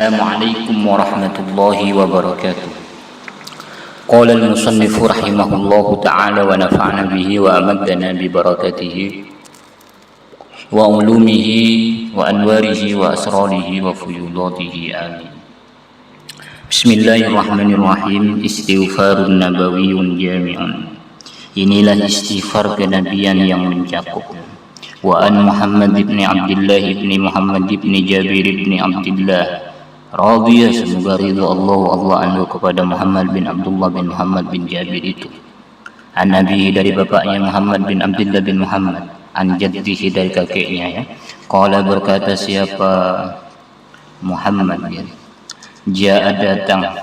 Assalamualaikum warahmatullahi wabarakatuh. Qala al-musannif rahimahullahu ta'ala wa nafa'na bihi wa amaddana bi barakatihi wa ulumihi wa anwarihi wa asrarihi wa fuyudatihi amin. Bismillahirrahmanirrahim. Istighfarun nabawiyyun jami'un. Inilah istighfar kenabian yang mencakup. Wa an Muhammad ibn Abdullah ibn Muhammad ibn Jabir ibn Abdullah radhiya, semoga ridha Allah anhu kepada Muhammad bin Abdullah bin Muhammad bin Jabir itu. An nabihi, dari bapaknya Muhammad bin Abdullah bin Muhammad. An jaddihi, dari kakeknya ya. Qala, berkata siapa Muhammad ya. Ja'a, datang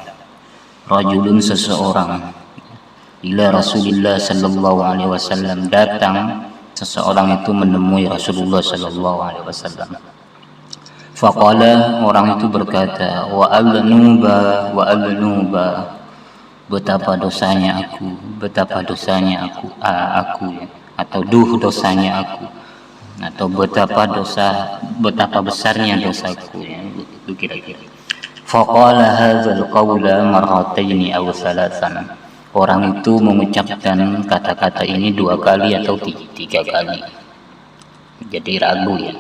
rajulun, seseorang, ila Rasulillah sallallahu alaihi wasallam, datang seseorang itu menemui Rasulullah sallallahu alaihi wasallam. Faqala, orang itu berkata, wa al-nuba, betapa dosanya aku ya, atau dosanya aku, atau betapa besarnya dosaku ya, itu kira-kira. Faqala hadzal qawla marrataini aw thalathan. Orang itu mengucapkan kata-kata ini 2 kali atau 3 kali. Jadi ragu ya.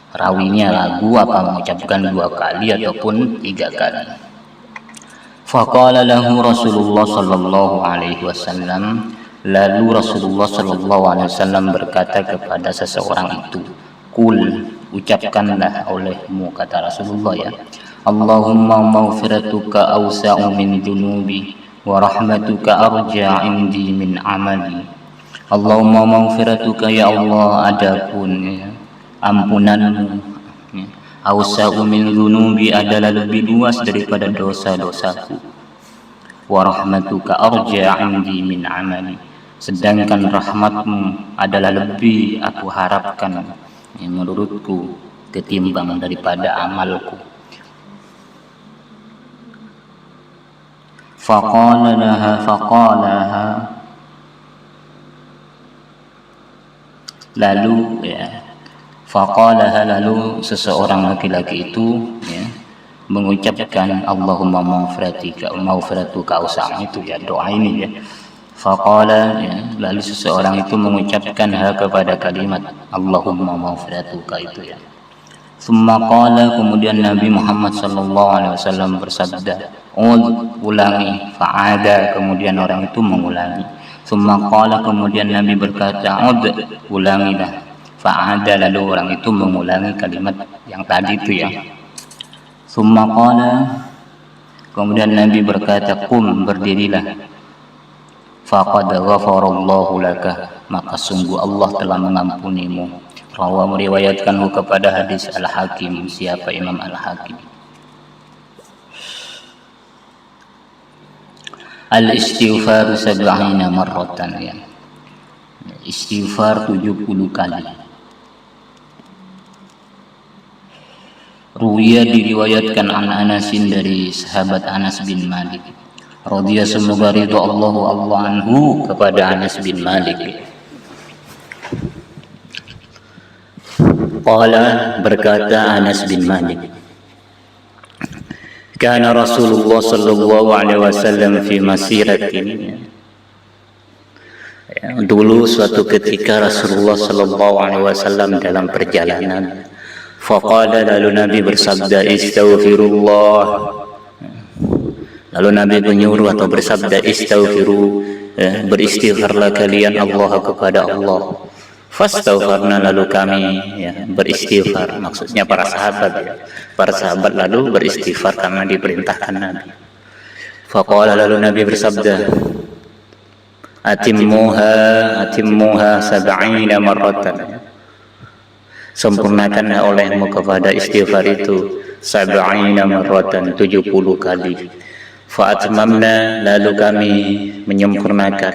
Rawinya ragu apa mengucapkan 2 kali ataupun 3 kali. Faqala lahu Rasulullah sallallahu alaihi wasallam. Lalu Rasulullah sallallahu alaihi wasallam berkata kepada seseorang itu, "Qul, ucapkanlah olehmu," kata Rasulullah ya. "Allahumma maghfiratuka awsa'u min dunubi wa rahmatuka arja' indi min amali." Allahumma maghfiratuka, ya Allah, adapun ya, ampunanmu ya. Awsa'u min dunubi, adalah lebih luas daripada dosa-dosaku. Wa rahmatuka arja' indi min amali, sedangkan rahmatmu adalah lebih aku harapkan ya, menurutku ketimbang daripada amalku. Faqalaha, lalu ya, lalu seseorang laki-laki itu ya, mengucapkan Allahumma maghfiratuka awsa', itu ya doa ini ya. Faqala ya, lalu seseorang itu mengucapkan kepada kalimat Allahumma maghfiratuka itu ya. Summa qala, kemudian Nabi Muhammad sallallahu alaihi wasallam bersabda, ulangi. Fa'ada, kemudian orang itu mengulangi. Summa qala, kemudian Nabi berkata, ulangilah. Fa'ada, lalu orang itu mengulangi kalimat yang tadi itu ya. Summa qala, kemudian Nabi berkata, qum, berdirilah. Faqad ghafarallahu laka, maka sungguh Allah telah mengampunimu. Rawa, meriwayatkanhu kepada hadis Al-Hakim. Siapa? Imam Al-Hakim. Al-istighfar 70 marratan ya. Istighfar 70 kali. Ruwiya, diriwayatkan an Anasin, dari sahabat Anas bin Malik. Radhiya, semoga ridha Allah anhu kepada Anas bin Malik. Qala, berkata Anas bin Malik, kana Rasulullah sallallahu alaihi wasallam fi masiratin. Dulu suatu ketika Rasulullah sallallahu alaihi wasallam dalam perjalanan. Faqala, lalu Nabi bersabda, istaghfirullah. Lalu Nabi menyuruh atau bersabda, istaghfiru, beristighfarlah kalian Allah kepada Allah. Fastaghfarna, lalu kami ya, beristighfar, maksudnya para sahabat ya. Para sahabat lalu beristighfar karena diperintahkan Nabi. Faqala, lalu Nabi bersabda, atimmuha 70 marratan. Sempurnakanlah olehmu kepada istighfar itu 70 marratan, 70 kali. Fa'atmamna, lalu kami menyempurnakan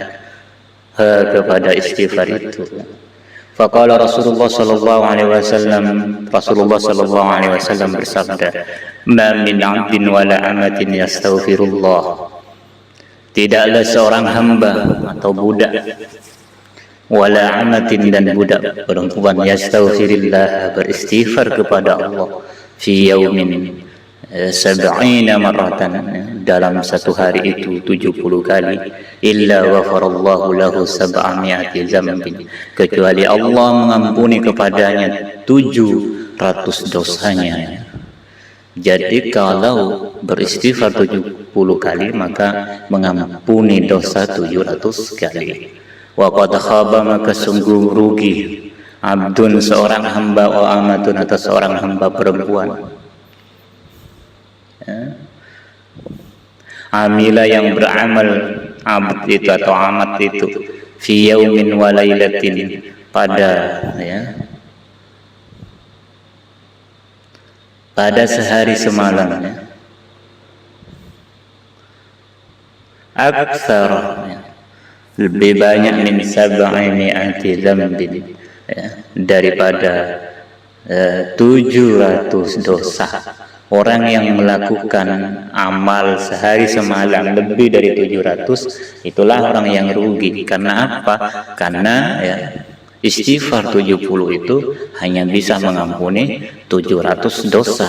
kepada istighfar itu. Faqala Rasulullah sallallahu alaihi wasallam, Rasulullah sallallahu alaihi wasallam bersabda, ma min 'abdin wala amatin yastaghfirullah. Tidaklah seorang hamba atau budak, wala amatin, dan budak perempuan, yastaghfirillah, beristighfar kepada Allah, fi yaumin, sab'ina marratan, dalam satu hari itu 70 kali, illa ghafarallahu lahu sab'ami'ati dzambin, kecuali Allah mengampuni kepadanya 700 dosanya. Jadi kalau beristighfar 70 kali maka mengampuni dosa 700 kali. Wa qad khaba, maka sungguh rugi, abdun, seorang hamba, wa amatun, atau seorang hamba perempuan, amila, yang beramal, abd itu atau amat itu, fi yaumin wa lailatin, pada sehari semalam, aktsar, lebih banyak, min sab'imi'ati dzambin, daripada 700 dosa. Orang yang melakukan amal sehari semalam lebih dari 700, itulah orang yang rugi. Karena apa? Karena istighfar 70 itu hanya bisa mengampuni 700 dosa.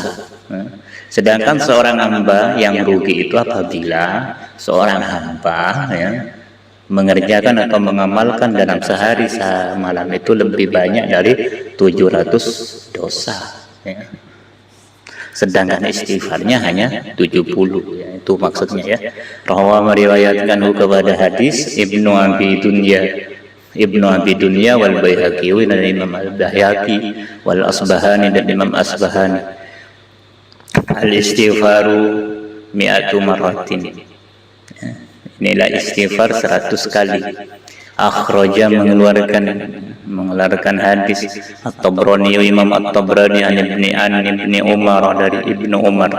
Sedangkan seorang hamba yang rugi itu apabila seorang hamba mengerjakan atau mengamalkan dalam sehari semalam itu lebih banyak dari 700 dosa. Sedangkan istighfarnya hanya 70, itu maksudnya Rawa meriwayatkan kepada hadis Ibnu Abi Dunya wal Baihaqi dan Imam Al-Baihaqi wal Asbahani dan Imam Asbahani, al-istighfaru mi'atu marratin, inilah istighfar 100 kali. Akhraja, mengeluarkan hadis At-Tabrani, Imam At-Tabrani, an Ibni Umar, dari Ibnu Umar,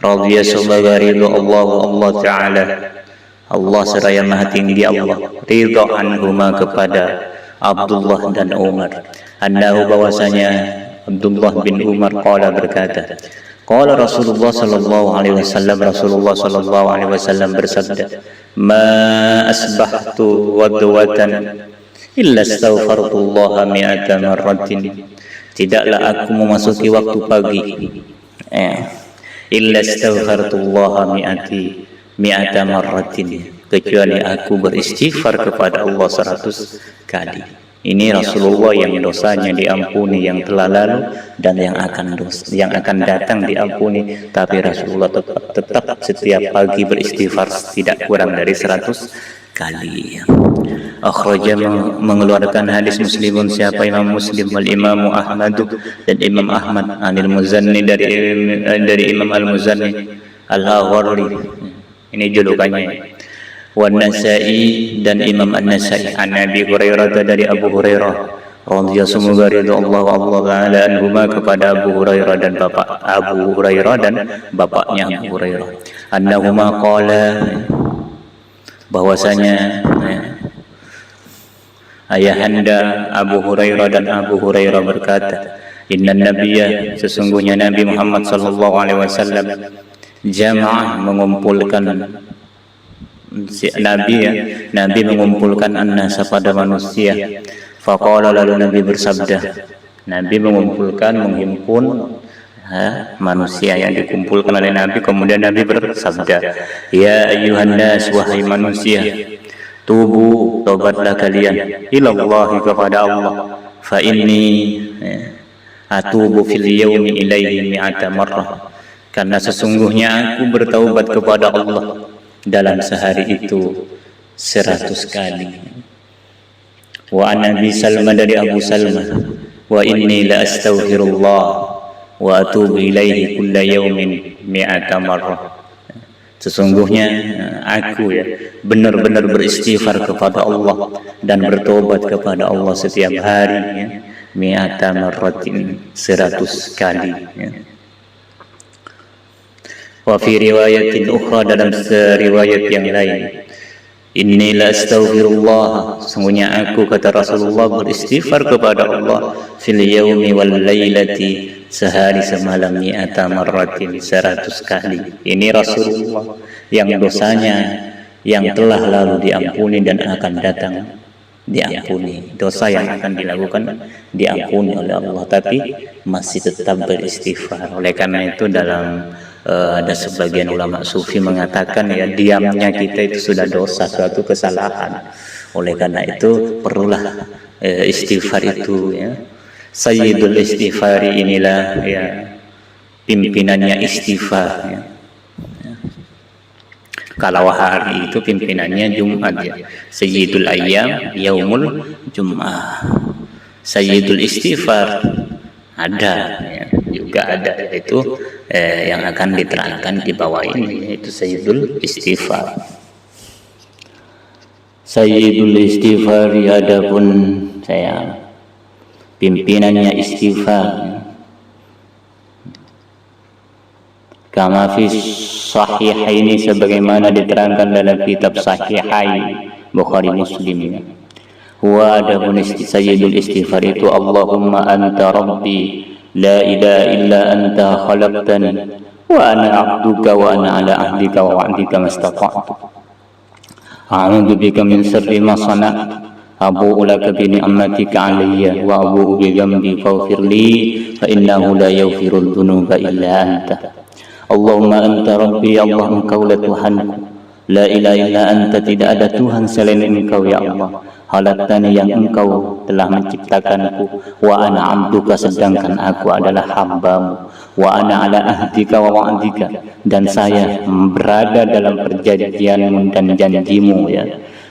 radhiyallahu Allah Ta'ala, Allah seraya maha tinggi Allah, ridha anhuma, kepada Abdullah dan Umar, annahu, bahwasanya Abdullah bin Umar qala, berkata, qala Rasulullah sallallahu alaihi wasallam, Rasulullah sallallahu alaihi wasallam bersabda, ma asbahtu wadwatan illa astaghfarullah mi'ata marratin, tidaklah aku memasuki waktu pagi illa astaghfarullah mi'ata marratin, kecuali aku beristighfar kepada Allah 100 kali. Ini Rasulullah yang dosanya diampuni, yang telah lalu dan yang akan datang diampuni, tapi Rasulullah tetap setiap pagi beristighfar tidak kurang dari 100 kali. Akhraja, mengeluarkan hadis Muslimun, siapa? Imam Muslim, wal Imam Ahmad, dan Imam Ahmad, anil Muzanni, dari Imam Al-Muzanni Al-Agharri, ini julukannya, wan Nasa'i, dan Imam An-Nasa'i, an Abi Hurairah, dari Abu Hurairah radhiyallahu Allah ta'ala anhuma, kepada Abu Hurairah dan bapaknya Abu Hurairah, annahuma qala, bahwasanya ayahanda Abu Hurairah dan Abu Hurairah berkata, inna nabiyya, sesungguhnya Nabi Muhammad sallallahu alaihi wasallam, jamaah, mengumpulkan Nabi mengumpulkan an-nasa, pada manusia. Faqala, lalu Nabi bersabda, Nabi menghimpun manusia yang dikumpulkan oleh Nabi, kemudian Nabi bersabda, ya ayyuhan nas, wahai manusia, tubu, tobatlah kalian, ilallahi, kepada Allah, fa inni atubu fil yaumi ilaihi mi'ata marrah, karena sesungguhnya aku bertaubat kepada Allah dalam sehari itu 100 kali. Wa an Abi Salma, dari Abu Salma, wa inni la astaghfirullah wa atubu ilaihi kulla yaumin mi'ata marrah, sesungguhnya aku benar-benar beristighfar kepada Allah dan bertobat kepada Allah setiap hari, mi'ata marratin, 100 kali. Wa fi riwayatin ukhra, dalam riwayat yang lain, inni la astaghfirullah, sungguhnya aku, kata Rasulullah, beristighfar kepada Allah, fil yaumi wal lailati, sehari semalam, mi'ata marratin, 100 kali. Ini Rasulullah yang dosanya yang telah lalu diampuni dan akan datang diampuni, dosa yang akan dilakukan diampuni oleh Allah, tapi masih tetap beristighfar. Oleh karena itu dalam ada sebagian ulama sufi mengatakan ya, diamnya kita itu sudah dosa, suatu kesalahan. Oleh karena itu perlulah istighfar itu ya. Sayyidul istighfari, inilah ya pimpinannya istighfar ya. Kalau hari itu pimpinannya Jumat ya. Sayyidul ayyam yaumul Jum'ah. Sayyidul istighfar ada ya, juga ada, yaitu yang akan diterangkan di bawah ini, yaitu Sayyidul istighfar. Sayyidul istighfar adapun saya pimpinannya istighfar ya. Kama fi sahihaini, sebagaimana diterangkan dalam kitab Sahihai Bukhari Muslim. Wa adapun sayyidul istighfar itu Allahumma anta rabbi la ilaha illa anta khalaqtani wa ana abduka wa ana ala ahdika wa wa'dika mastata'tu. A'udzu bika min sharri ma sana'tu. Abu'u laka bi ni'matika 'alayya wa abu'u bi dhanbi faghfir li fa innahu la yaghfiru dhunuba illa anta. Allahumma anta rabbi, Allah engkau lah Tuhanku, la ilaha illa anta, tidak ada Tuhan selain engkau ya Allah. Khalaqtani, yang engkau telah menciptakanku, wa ana abduka, sedangkan aku adalah hambamu, wa ana ala ahdika wa wa'dika, dan saya berada dalam perjanjianmu dan janjimu ya.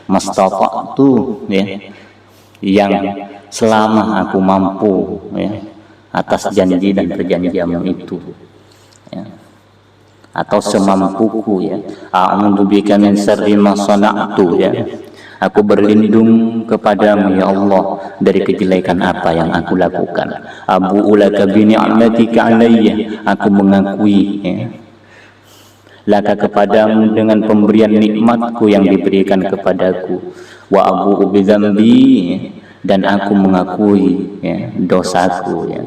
Mastata'tu ya, yang selama aku mampu ya, atas janji dan perjanjianmu itu ya, atau semampuku ya. A'udzu bika min syarri ma sana'tu ya, aku berlindung kepadamu ya Allah dari kejelekan apa yang aku lakukan. Abu'u laka bi ni'matika 'alayya, aku mengakui ya, laka kepadamu dengan pemberian nikmatku yang diberikan kepadaku. Wa abu'u bi dzambi, dan aku mengakui ya, dosaku ya.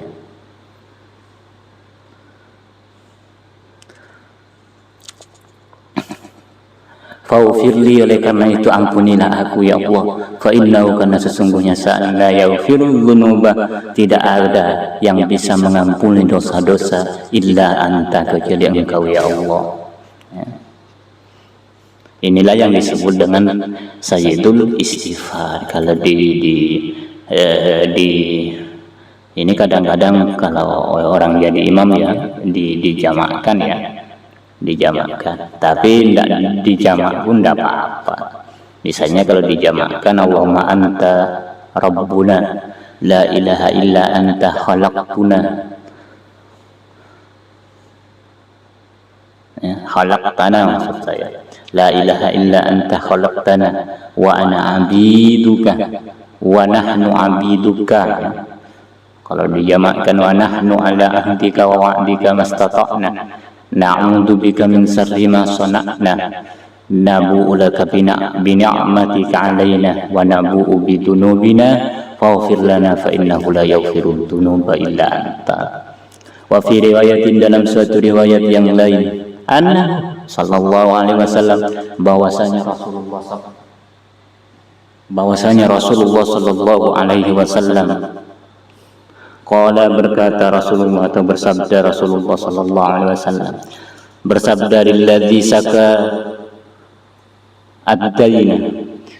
Faghfirli, oleh karena itu ampunilah aku ya Allah. Fa innahu, karena sesungguhnya sa'an la yaghfirul dzunuba, tidak ada yang bisa mengampuni dosa-dosa illa anta, kecuali engkau ya Allah ya. Inilah yang disebut dengan sayyidul istighfar. Kalau di ini kadang-kadang kalau orang jadi imam ya dijamakkan ya, dijamakkan, tapi tidak dijamak pun tidak apa-apa. Misalnya kalau dijamakkan, Allahumma anta rabbuna la ilaha illa anta khalaqtuna ya, khalaqtana maksud saya, la ilaha illa anta khalaqtana wa ana abiduka wa nahnu abiduka ya. Kalau dijamakkan wa nahnu ala ahdika wa wa'dika mastata'na, na'udzu bika min syarri ma sana'na, nabu'u laka bi ni'matika 'alaina wa nabu'u bi dzunubina faghfir lana fa innahu la yaghfiru dzunuba illa anta. Wa fi riwayatin, dalam suatu riwayat yang lain, anna sallallahu alaihi wasallam, bahwasanya Rasulullah sallallahu alaihi wasallam qala, berkata Rasulullah atau bersabda Rasulullah sallallahu alaihi wasallam, bersabda, lilladzi saka ad-daina,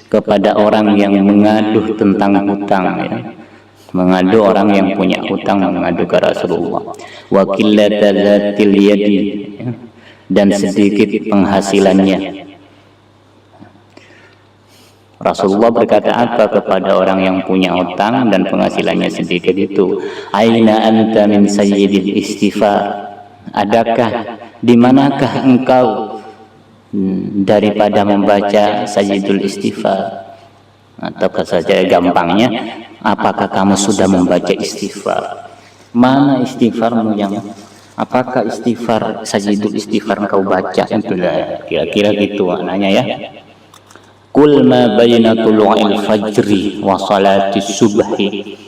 kepada orang yang mengadu tentang hutang ya, mengadu orang yang punya hutang, mengadu ke Rasulullah. Wa qillata dzatil yadi ya, dan sedikit penghasilannya. Rasulullah berkata apa kepada orang yang punya hutang dan penghasilannya sedikit itu? Aina anta min sayyidil istighfar, adakah, dimanakah engkau daripada membaca sayyidul istighfar? Atau saja gampangnya, apakah kamu sudah membaca istighfar? Mana istighfarmu yang, apakah istighfar sayyidul istighfar engkau baca? Itulah kira-kira gitu maknanya ya. Kul ma baina tulu'il fajri wa salati subhi,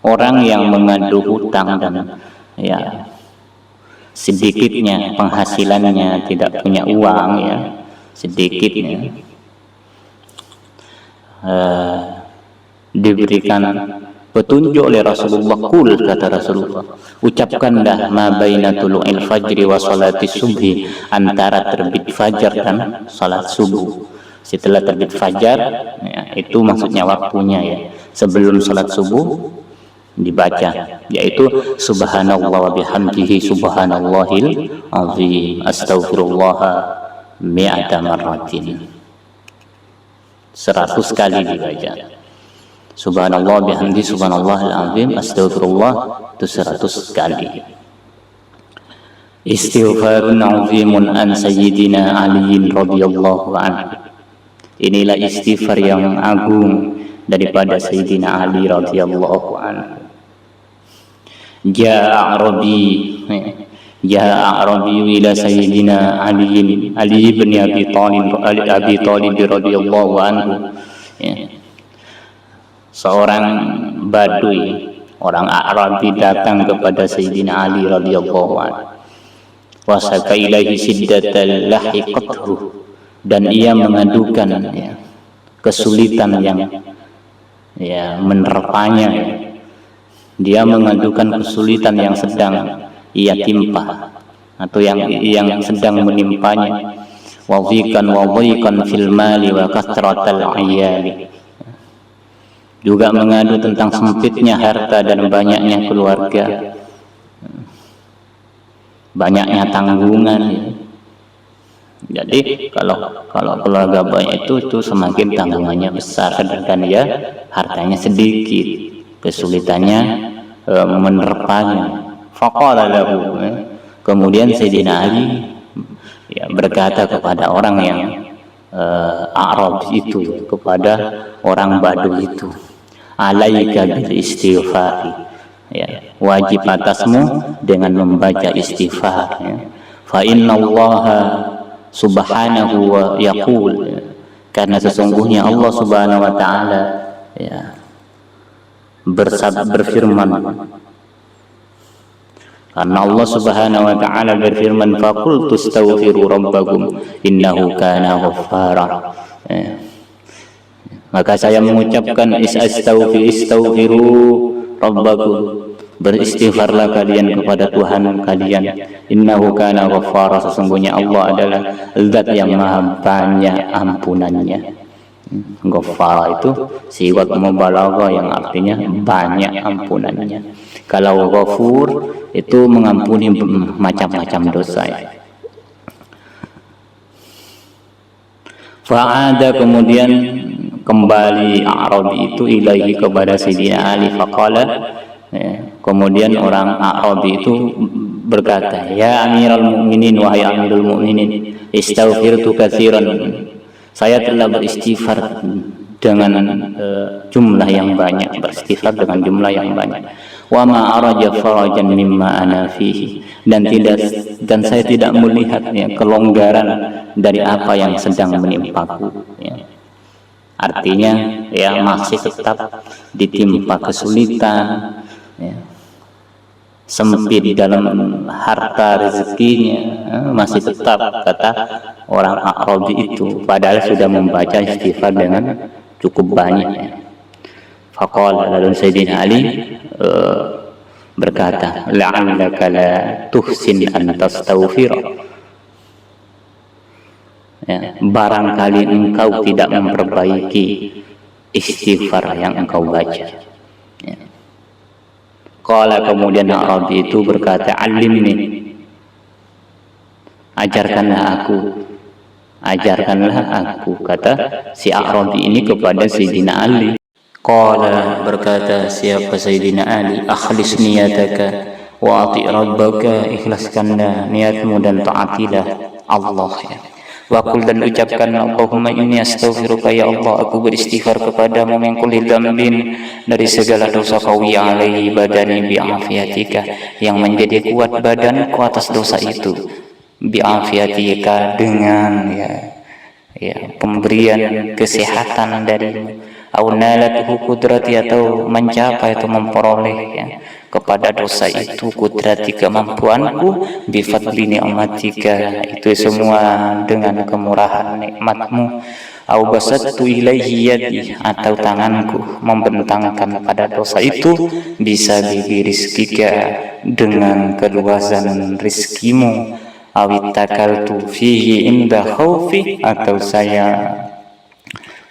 orang yang mengadu hutang dan ya sedikitnya penghasilannya, tidak punya uang ya, sedikitnya diberikan petunjuk oleh Rasulullah. Qul, kata Rasulullah, ucapkanlah ma baina tulu'il fajri wa salati subhi, antara terbit fajar dan salat subuh. Setelah terbit fajar, ya, itu maksudnya waktunya ya, sebelum salat subuh dibaca, yaitu subhanallah wa bihamdihi subhanallahil azim astaghfirullah mi'ata marratin, 100 kali dibaca. Subhanallah bihamdi subhanallahil azim astaghfirullah itu 100 kali. Istighfarun azimun an sayyidina Ali radhiyallahu anhu. Inilah istighfar yang agung daripada Sayyidina Ali radhiyallahu anhu. Ja'a Arabi ila Sayyidina Ali bin Abi Talib radhiyallahu anhu. Seorang Badui, orang Arabi datang kepada Sayyidina Ali radhiyallahu anhu. Wasaka ilaihi siddatal lahiqathu, dan ia mengadukan ya, kesulitan yang ya menerpanya ya. Dia mengadukan kesulitan yang sedang ia timpa atau yang sedang menimpanya. Wadhiqan fil mali wa kathratal ayali, juga mengadu tentang sempitnya harta dan banyaknya keluarga, banyaknya tanggungan. Jadi kalau keluarga banyak itu semakin tanggungannya besar, sedangkan dia hartanya sedikit, kesulitannya menerpanya. Faqala lahu, kemudian Sayyidina Ali ya, berkata kepada orang yang Arab itu, kepada orang Badui itu, alaika bil istighfari, ya, wajib atasmu dengan membaca istighfar ya. Fa innallaha subhanahu wa yaqul, karena sesungguhnya Allah subhanahu wa ta'ala ya, berfirman, karena Allah subhanahu wa ta'ala berfirman, faqultu astaghfiru rabbakum innahu kana ghaffara ya. Maka saya mengucapkan istaghfiru rabbakum, beristighfarlah kalian kepada Tuhan kalian, innahu kana ghaffara, sesungguhnya Allah adalah zat yang maha banyak ampunannya. Ghaffara itu siwat mubalaghah yang artinya banyak ampunannya. Kalau ghafur itu mengampuni macam-macam dosa ya. Fa'ada, kemudian kembali Arabi itu ilaihi, kepada Sayyidina Ali. Faqala, kemudian orang Arabi itu berkata, ya Amirul Mukminin, wahai Amirul Mukminin, istaghfirtu katsiran, saya telah beristighfar dengan jumlah yang banyak, beristighfar dengan jumlah yang banyak. Wa ma araja farajan mimma ana fihi, dan saya tidak melihat ya, kelonggaran dari apa yang sedang menimpaku ya. Artinya ya, masih tetap ditimpa kesulitan ya, sempit dalam harta rezekinya, masih tetap, kata orang Arabi itu, padahal sudah membaca istighfar dengan cukup banyak ya. Faqala, lalu Sayyidina Ali berkata, la'allaka la tuhsin an tastaghfira ya, barangkali engkau tidak memperbaiki istighfar yang engkau baca ya. Qala, kemudian Arabi itu berkata, alimni, ajarkanlah aku, kata si Arabi ini kepada Sayyidina Ali. Qala, berkata siapa Sayyidina Ali, akhlis niyataka wa ati rabbaka, ikhlaskanlah niatmu dan taatilah Allah ya. Wakul, dan ucapkan, Allahumma inni astaghfiruka, ya Allah, aku beristighfar kepadamu, min kulli dzambin, dari segala dosa, qawi alaihi badani bi'afiyatika, yang menjadi kuat badanku atas dosa itu, bi'afiyatika, dengan ya pemberian kesehatan darimu, au nalathu kudrati, atau mencapai atau memperoleh ya, kepada dosa itu kudrati, kemampuanku, bifadli ni'matika, itu semua dengan kemurahan nikmatmu, au basattu ilaihi yadi, atau tanganku membentangkan pada dosa itu, bisa bibi rizkika, dengan keluasan rizkimu, awit takaltu fihi inda khaufi, atau saya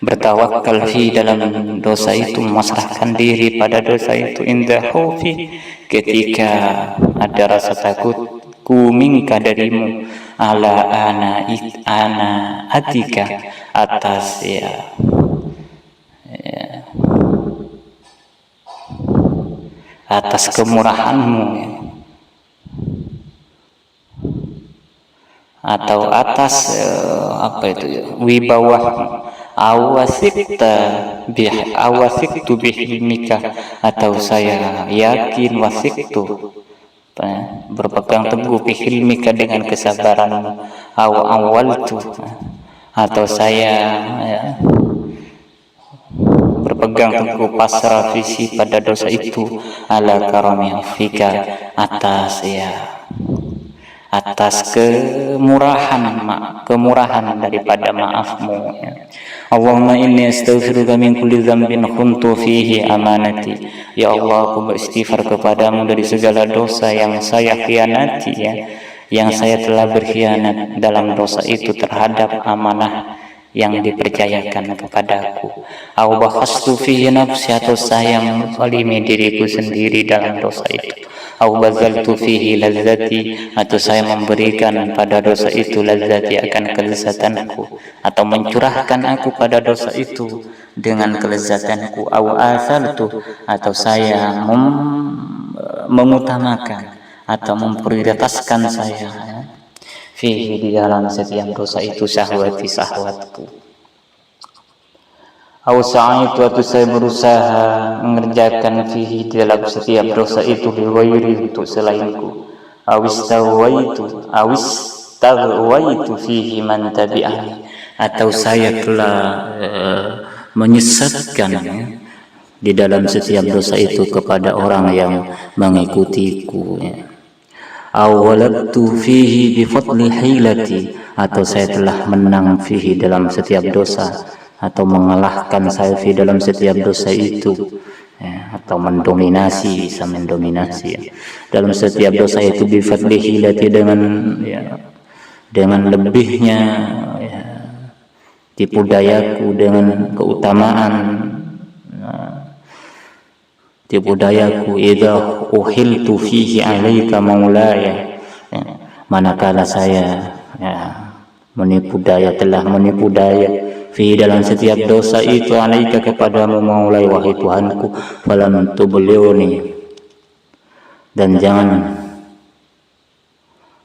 bertawakal fi dalam dosa itu, memasrahkan diri pada dosa itu, inda khaufi, ketika ada rasa takutku, minka darimu, ala ana atika, atas atas kemurahanmu, atau atas wibawah, awasiktu bihilmika, atau saya yakin, wasiktu berpegang teguh, bihilmika dengan kesabaranmu, awaltu, atau saya berpegang teguh, pasrah visi pada dosa itu, ala karami afika, atas kemurahan daripada maafmu. Allahumma inni astaghfiruka min kulli dzambin khuntu fihi amanati. Ya Allah, aku beristighfar kepadamu dari segala dosa yang saya khianati, yang saya telah berkhianat dalam dosa itu terhadap amanah yang dipercayakan kepadaku. Au bakhastu fihi nafsi, atau saya menzalimi diriku sendiri dalam dosa itu. Au bazaltu fihi lazzati, atau saya memberikan pada dosa itu lazzati, akan kelezatanku, atau mencurahkan aku pada dosa itu dengan kelezatanku. Au athaltu, atau saya mengutamakan atau memprioritaskan saya fihi, di dalam setiap dosa itu, syahwatku. Au sa'aitu, atau saya berusaha mengerjakan fihi, di dalam setiap dosa itu, liwairi, untuk selainku. Awistawaitu fihi man tabi'ani, atau saya telah menyesatkan di dalam setiap dosa itu kepada orang yang mengikutiku. Awalabtu fihi bifadli hilati, atau saya telah menang fihi dalam setiap dosa, atau mengalahkan saya fi dalam setiap dosa itu, atau mendominasi, bisa mendominasi dalam setiap dosa itu, bifadli hilati, dengan lebihnya tipu dayaku, dengan keutamaan tipu dayaku. Idza uhiltu fihi alaika maulaya, manakala saya telah menipu daya fi dalam setiap dosa itu, alaika, kepadamu, maulai, wahai Tuhanku, falam tubliuni, dan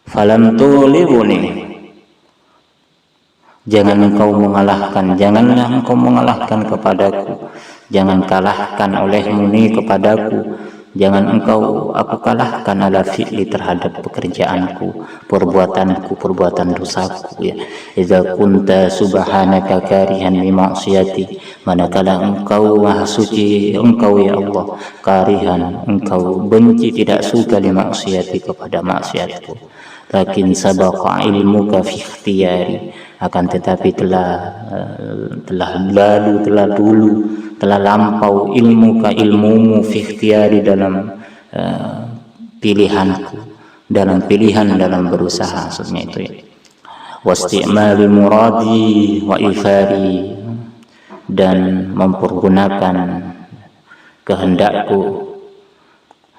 falam tulibuni, janganlah engkau mengalahkan kepadaku, jangan kalahkan olehmu ni kepadaku, jangan aku kalahkan ala fi'li, terhadap pekerjaanku, perbuatan dosaku. Idza kunta subhanaka karihan li ma'siyati, manakala engkau maha suci, engkau ya Allah, karihan, engkau benci, tidak suka, li ma'siyati, kepada maksiatku. Lakin sabaqa ilmuka fi ikhtiyari, akan tetapi telah lampau ilmumu fi ikhtiyari, dalam pilihanku, dalam berusaha, maksudnya itu wasti'mali muradi wa ifari, dan mempergunakan kehendakku,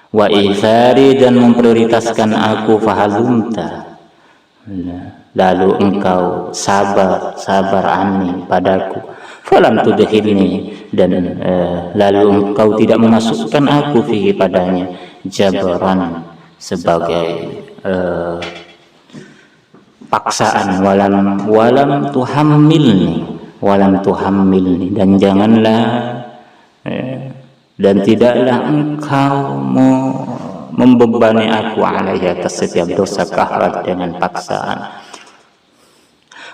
wa ifari, dan memprioritaskan aku, fahalumta, lalu engkau sabar anni padaku, falam tudkhilni, dan lalu engkau tidak memasukkan aku fihi padanya, jabran, sebagai paksaan, walam tuhammilni, dan janganlah dan tidaklah engkau membebani aku alaihi, atas setiap dosa, kahrat, dengan paksaan.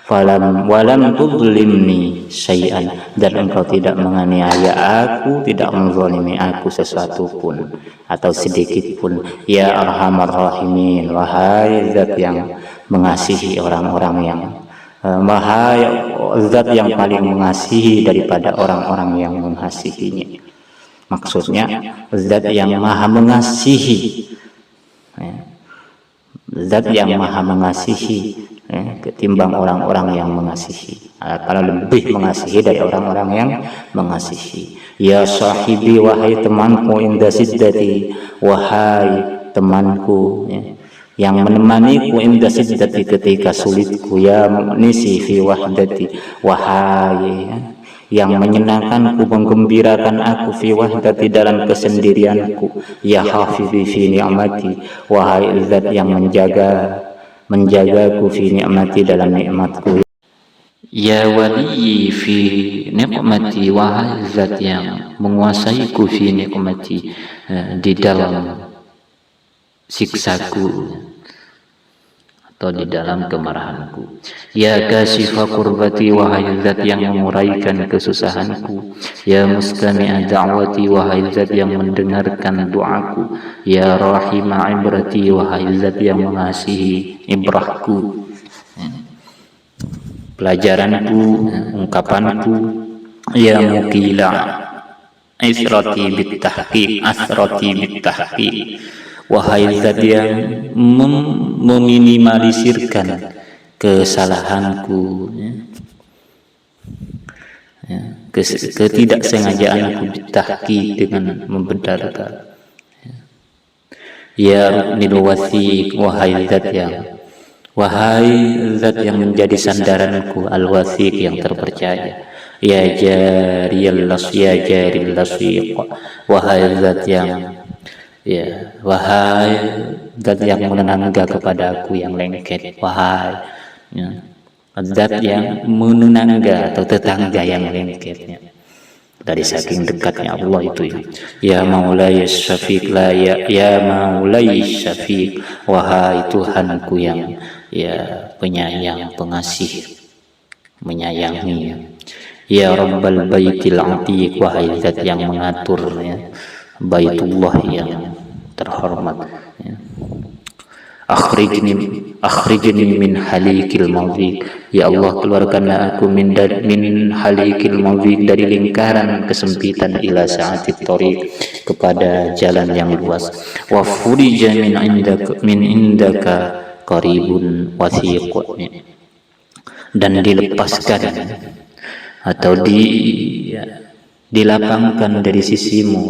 Walam tudlimni syai'an, dan engkau tidak menganiaya aku, tidak menzalimi aku sesuatu pun, atau sedikit pun. Ya arhamar rahimin, wahai zat yang mengasihi orang-orang yang Maha zat yang paling mengasihi daripada orang-orang yang mengasihinya. Maksudnya zat yang maha mengasihi, zat yang maha mengasihi ketimbang orang-orang yang mengasihi, kalau lebih mengasihi dari orang-orang yang mengasihi. Ya sahibi, wahai temanku, inda siddati, wahai temanku yang menemaniku inda siddati, ketika sulitku. Ya munisi fi wahdati, wahai yang menyenangkanku, menggembirakan aku fi wahdati, dalam kesendirianku. Ya hafizi fi ni'mati, wahai zat yang menjagaku fi ni'mati, dalam nikmatku. Ya wali fi nikmati, wahai zat yang menguasaiku fi nikmati, di dalam siksaku atau di dalam kemarahanku. Ya kashifa kurbati, wahai zat yang menguraikan kesusahanku. Ya mustami'a da'wati, wahai zat yang mendengarkan doaku. Ya rahima ibrati, wahai zat yang mengasihi ibrahku, pelajaranku, ungkapanku. Ya mukila asrati bitahqiq, wahai zat yang meminimalisirkan kesalahanku, ketidaksengajaanku, bitahqiq, dengan membenarkan. Ya ruknil wathiq, wahai zat yang menjadi sandaranku, al-wathiq, yang terpercaya. Ya jaril lasiq, wahai zat yang menenangga kepada aku yang lengket. Wahai zat yang menenangga atau tetangga yang lengket, dari saking dekatnya Allah itu. Ya maulay syafiq, ya maulay syafiq, wahai Tuhanku yang penyayang, pengasih, menyayangi. Ya rabbal baitil atiq, wahai zat yang mengatur Baitullah yang terhormat. Akhrijni min halikil mawdiq, ya Allah, keluarkanlah aku min halikil mawdiq, dari lingkaran kesempitan, ila sa'atit thariq, kepada jalan yang luas. Wa furija min indaka qaribun wathiq, dan dilepaskan atau dilapangkan dari sisimu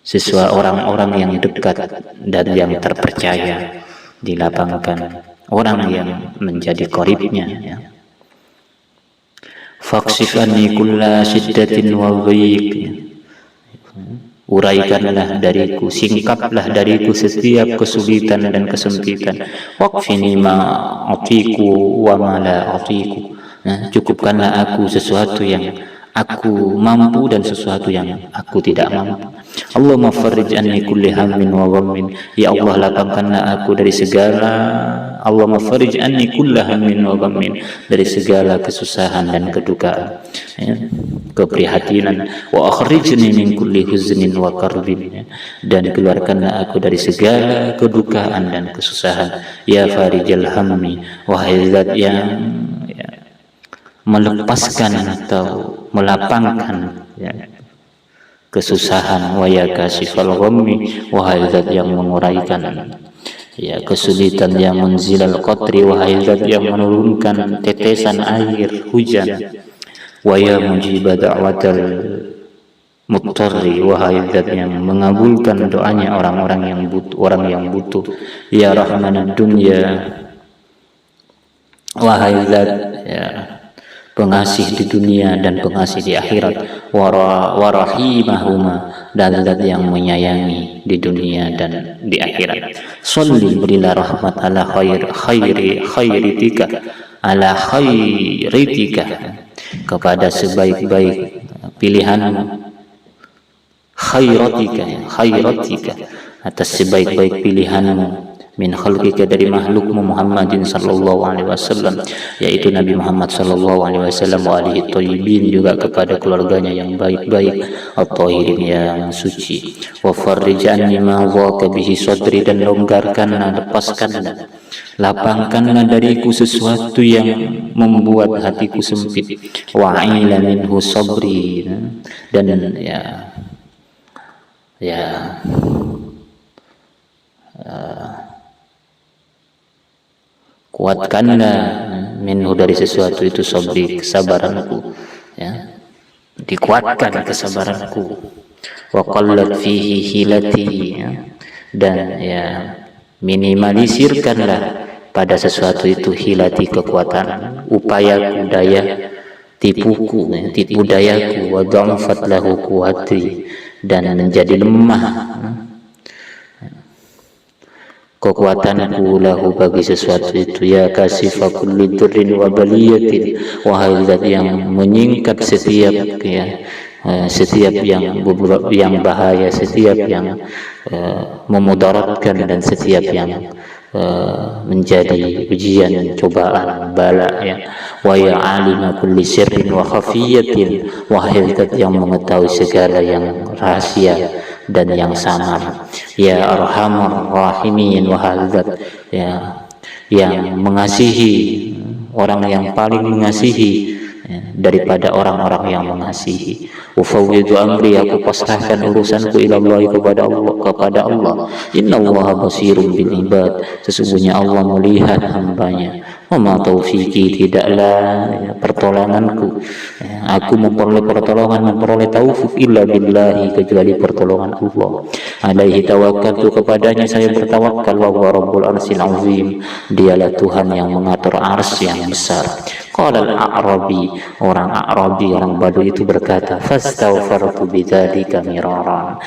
sesuai orang-orang yang dekat dan yang terpercaya, dilapangkan orang yang menjadi qaribnya. Faqsif anni kulla shiddatin wa dhiq, uraikanlah dariku, singkaplah dariku setiap kesulitan dan kesempitan. Waqfini ma atiku wa ma la atiku, cukupkanlah aku sesuatu yang aku mampu dan sesuatu yang aku tidak mampu. Allahumma farrij anni kulli hammin wa ghammin, ya Allah, lapangkanlah aku dari segala, Allahumma farrij anni kulli hammin wa ghammin, dari segala kesusahan dan kedukaan, keprihatinan. Wa akhrijni min kulli huznin wa karbin, dan keluarkanlah aku dari segala kedukaan dan kesusahan. Ya farijal hammi, wahai zat yang melepaskan atau melapangkan kesusahan. Wa ya kasifal ghammi, wahai zat yang menguraikan kesulitan. Ya munzilal qatri, wahai zat yang menurunkan tetesan air hujan. Wa ya mujib da'watal muttarri, wahai zat yang mengabulkan doanya orang yang butuh. Ya rahmanad dunya, wahai zat pengasih di dunia dan pengasih di akhirat. Warahimahuma, dan zat yang menyayangi di dunia dan di akhirat. Sholli, berilah rahmat, ala khairitika, ala khairitika, kepada sebaik-baik pilihanmu. Khairatika, atas sebaik-baik pilihanmu. min khalqika dari makhlukmu Muhammadin sallallahu alaihi wasallam, yaitu Nabi Muhammad sallallahu alaihi wasallam, wa alihi thayyibin, juga kepada keluarganya yang baik-baik, at-thahirin yang suci. Wa farrij anni ma dhaqa bihi sadri, dan longgarkanlah, lepaskanlah, lapangkanlah dariku sesuatu yang membuat hatiku sempit. Wa aila minhu sabri, dan kuatkanlah minhu dari sesuatu itu sabri, kesabaranku, dikuatkan kesabaranku. Wa qallat fihi hilati, dan minimalisirkanlah pada sesuatu itu hilati, kekuatan, upayaku, daya tipu dayaku. Wa dhamfat lahu quwwati, dan menjadi lemah kekuatanku lahu bagi sesuatu itu. Ya kasifa kulli durrin wa baliyatin, wahai zat yang menyingkat setiap yang bahaya, setiap yang memudaratkan, dan setiap yang menjadi ujian, cobaan, bala, wa ya alima kulli sirrin wa khafiyatin, wahai zat yang mengetahui segala yang rahasia dan yang samar. Ya arhamar rahimin, wahai zat yang mengasihi, orang yang paling mengasihi daripada orang-orang yang mengasihi. Ufawwidu amri, aku pasrahkan urusanku ilallahi, kepada Allah. Innallaha basirun bil ibad, sesungguhnya Allah melihat hambanya. Wa ma taufiqi, tidaklah pertolonganku, aku memperoleh taufik illa billahi, kecuali pertolongan Allah. Alaihi tawakkaltu, kepadanya saya bertawakal. Wa huwa rabbul arsyil azim, dialah Tuhan yang mengatur arsy yang besar. Qala al-a'rabi, orang A'rabi, orang Badui itu berkata, fastaghfartu bidzalika miraran,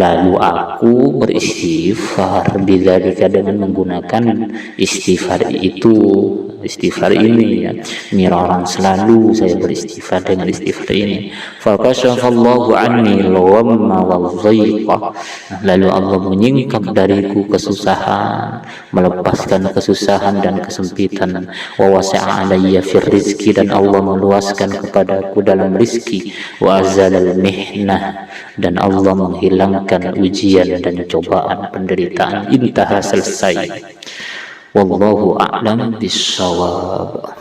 lalu aku beristighfar bidzalika, dengan menggunakan istighfar ini, miraran, selalu saya beristighfar dengan istighfar ini. Fakashafallahu anni al-ghamma wal-dhayqa, lalu Allah menyingkap dariku kesusahan, melepaskan kesusahan dan kesempitan. Wa wasi'a alayya fir rizki, dan Allah meluaskan kepadaku dalam rizki. Wa azalal mihnah, dan Allah menghilangkan ujian dan cobaan, penderitaan. Intaha, selesai. Wallahu a'lam bissawab.